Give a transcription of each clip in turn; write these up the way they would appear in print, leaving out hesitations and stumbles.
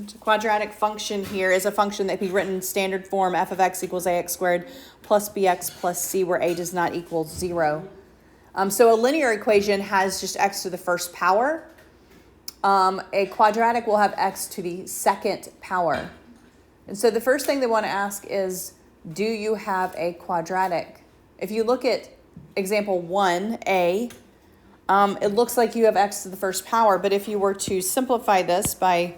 important. Quadratic function here is a function that can be written standard form, f of x equals ax squared plus bx plus c, where a does not equal 0. So a linear equation has just x to the first power. A quadratic will have x to the second power. And so the first thing they want to ask is, do you have a quadratic? If you look at example 1a, it looks like you have x to the first power, but if you were to simplify this by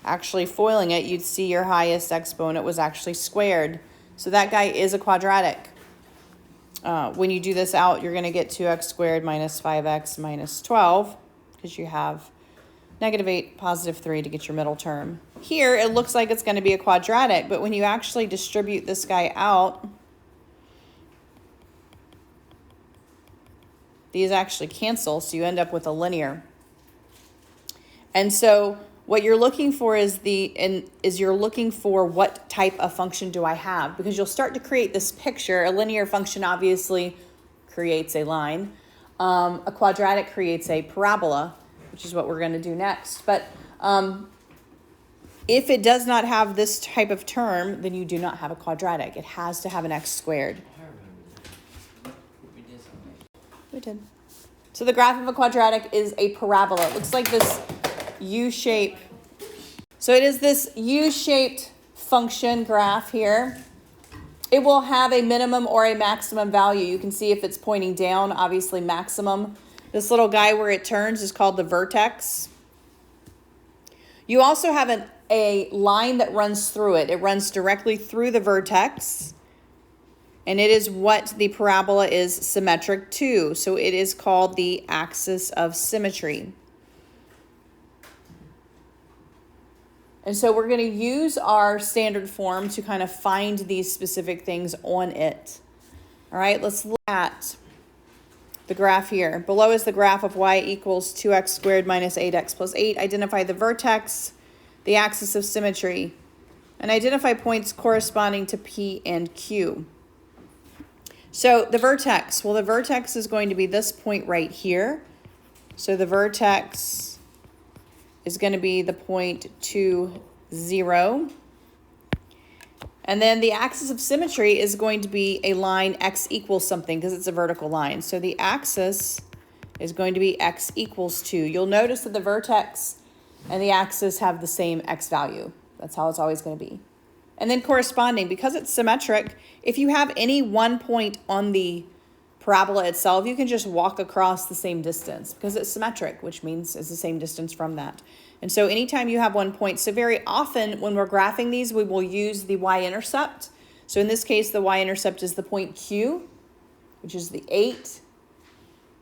actually foiling it, you'd see your highest exponent was actually squared. So that guy is a quadratic. When you do this out, you're going to get 2x squared minus 5x minus 12, because you have -8, +3 to get your middle term. Here, it looks like it's going to be a quadratic, but when you actually distribute this guy out, these actually cancel, so you end up with a linear. And so what you're looking for is you're looking for what type of function do I have, because you'll start to create this picture. A linear function obviously creates a line. A quadratic creates a parabola, which is what we're going to do next. But if it does not have this type of term, then you do not have a quadratic. It has to have an x squared. We did. So the graph of a quadratic is a parabola. It looks like this U-shape. So it is this U-shaped function graph here. It will have a minimum or a maximum value. You can see if it's pointing down, obviously maximum. This little guy where it turns is called the vertex. You also have a line that runs through it. It runs directly through the vertex. And it is what the parabola is symmetric to. So it is called the axis of symmetry. And so we're going to use our standard form to kind of find these specific things on it. All right, let's look at the graph here. Below is the graph of y equals 2x squared minus 8x plus 8. Identify the vertex, the axis of symmetry, and identify points corresponding to P and Q. So the vertex, well, the vertex is going to be this point right here. So the vertex is going to be the point 2, 0. And then the axis of symmetry is going to be a line x equals something, because it's a vertical line. So the axis is going to be x equals 2. You'll notice that the vertex and the axis have the same x value. That's how it's always going to be. And then corresponding, because it's symmetric, if you have any one point on the parabola itself, you can just walk across the same distance, because it's symmetric, which means it's the same distance from that. And so anytime you have one point, so very often when we're graphing these, we will use the y-intercept. So in this case, the y-intercept is the point Q, which is the 8.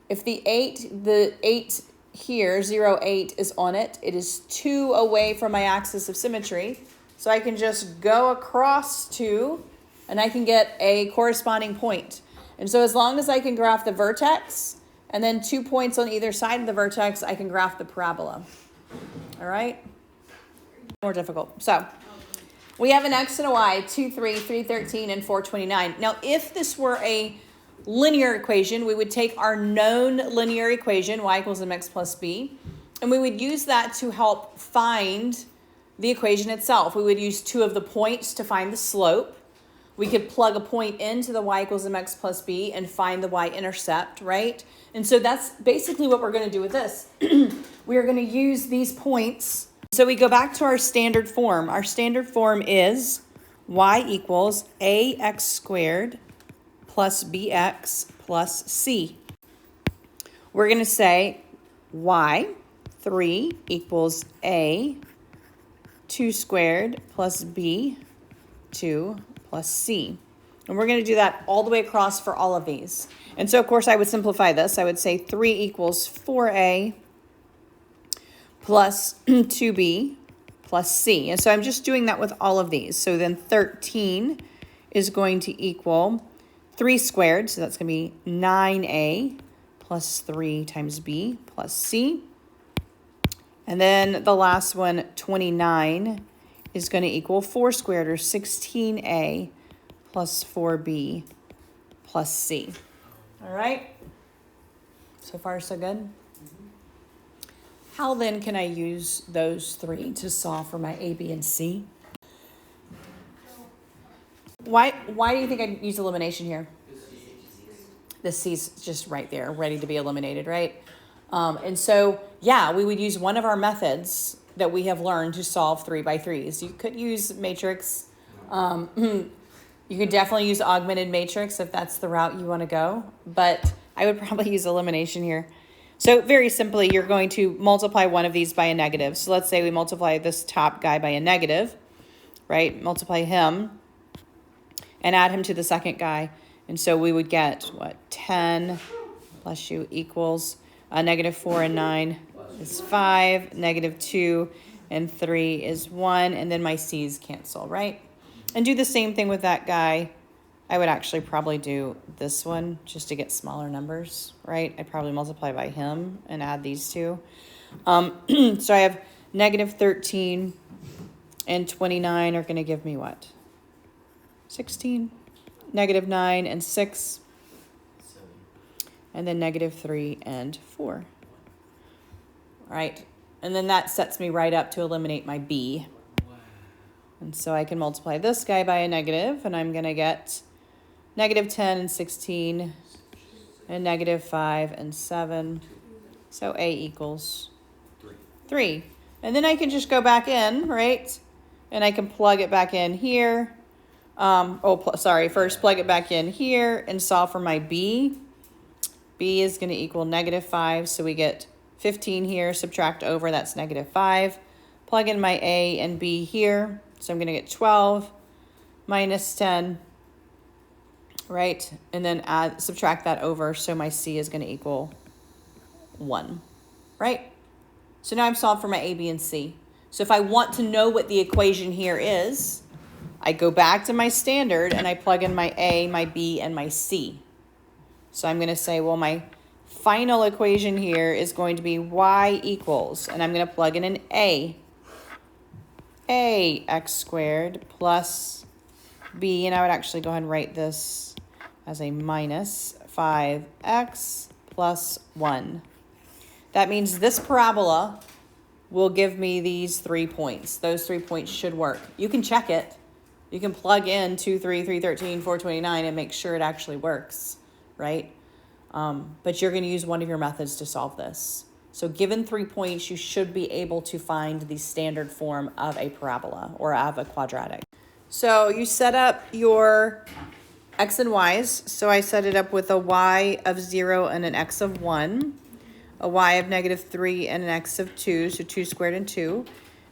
If the 8 here, 0, 8 is on it, it is 2 away from my axis of symmetry. So I can just go across 2 and I can get a corresponding point. And so as long as I can graph the vertex and then 2 points on either side of the vertex, I can graph the parabola. All right? More difficult. So we have an x and a y, 2, 3, 3, 13, and 4, 29. Now, if this were a linear equation, we would take our known linear equation, y equals mx plus b, and we would use that to help find the equation itself. We would use 2 of the points to find the slope. We could plug a point into the y equals mx plus b and find the y-intercept, right? And so that's basically what we're going to do with this. We are going to use these points. So we go back to our standard form. Our standard form is y equals ax squared plus bx plus c. We're going to say y, 3, equals a 2 squared plus b 2 plus c. And we're going to do that all the way across for all of these. And so, of course, I would simplify this. I would say 3 equals 4a plus 2b plus c. And so I'm just doing that with all of these. So then 13 is going to equal 3 squared. So that's going to be 9a plus 3 times b plus c. And then the last one, 29, is going to equal 4 squared, or 16a plus 4b plus c. All right? So far, so good? How then can I use those three to solve for my A, B, and C? Why do you think I'd use elimination here? The C's just right there, ready to be eliminated, right? And so, yeah, we would use one of our methods that we have learned to solve 3 by 3s. You could use matrix. You could definitely use augmented matrix if that's the route you want to go. But I would probably use elimination here. So very simply, you're going to multiply one of these by a negative. So let's say we multiply this top guy by a negative, right? Multiply him and add him to the second guy. And so we would get, what, 10 plus u equals negative 4 and 9 is 5, negative 2 and 3 is 1, and then my c's cancel, right? And do the same thing with that guy. I would actually probably do this one just to get smaller numbers, right? I'd probably multiply by him and add these two. So I have negative 13 and 29 are going to give me what? 16. Negative 9 and 6. 7. And then negative 3 and 4. All right. And then that sets me right up to eliminate my B. Wow. And so I can multiply this guy by a negative, and I'm going to get negative 10 and 16, and negative 5 and 7. So A equals 3. And then I can just go back in, right? And I can plug it back in here. First plug it back in here and solve for my B. B is going to equal negative 5, so we get 15 here, subtract over, that's negative 5. Plug in my A and B here, so I'm going to get 12 minus 10, right? And then subtract that over, so my C is going to equal 1, right? So now I'm solved for my A, B, and C. So if I want to know what the equation here is, I go back to my standard and I plug in my A, my B, and my C. So I'm going to say, well, my final equation here is going to be y equals, and I'm going to plug in an A x squared plus B, and I would actually go ahead and write this as a minus 5x plus 1. That means this parabola will give me these 3 points. Those 3 points should work. You can check it. You can plug in 2, 3, 313, 429 and make sure it actually works, right? But you're going to use one of your methods to solve this. So given 3 points, you should be able to find the standard form of a parabola or of a quadratic. So you set up your x and y's. So I set it up with a y of 0 and an x of 1, a y of negative 3 and an x of 2, so 2 squared and 2,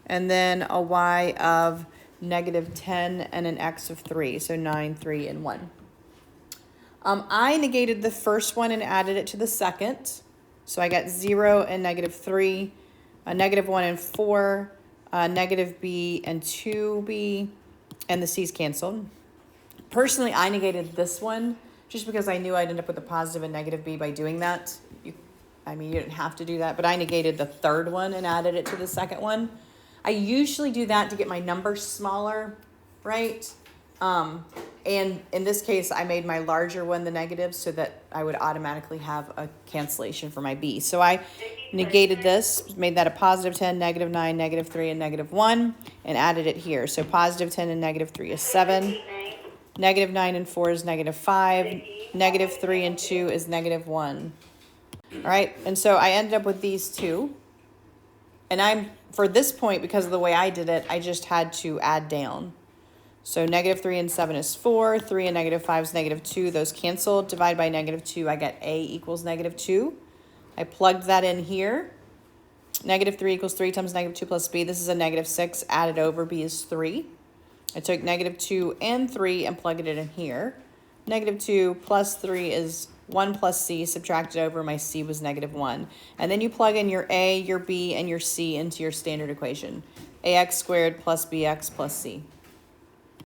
and then a y of negative 10 and an x of 3, so 9, 3, and 1. I negated the first one and added it to the second. So I got 0 and negative 3, a negative 1 and 4, negative b and 2b, and the c's canceled. Personally, I negated this one just because I knew I'd end up with a positive and negative b by doing that. You didn't have to do that, but I negated the third one and added it to the second one. I usually do that to get my numbers smaller, right? And in this case, I made my larger one the negative so that I would automatically have a cancellation for my b. So I negated this, made that a positive 10, negative 9, negative 3, and negative 1, and added it here. So positive 10 and negative 3 is 7. Negative 9 and 4 is negative 5. Negative 3 and 2 is negative 1. All right, and so I ended up with these two. And for this point, because of the way I did it, I just had to add down. So negative 3 and 7 is 4. 3 and negative 5 is negative 2. Those canceled. Divide by negative 2, I get A equals negative 2. I plugged that in here. Negative 3 equals 3 times negative 2 plus B. This is a negative 6. Added over, B is 3. I took negative 2 and 3 and plugged it in here. Negative 2 plus 3 is 1 plus C. Subtracted over, my C was negative 1. And then you plug in your A, your B, and your C into your standard equation. AX squared plus BX plus C.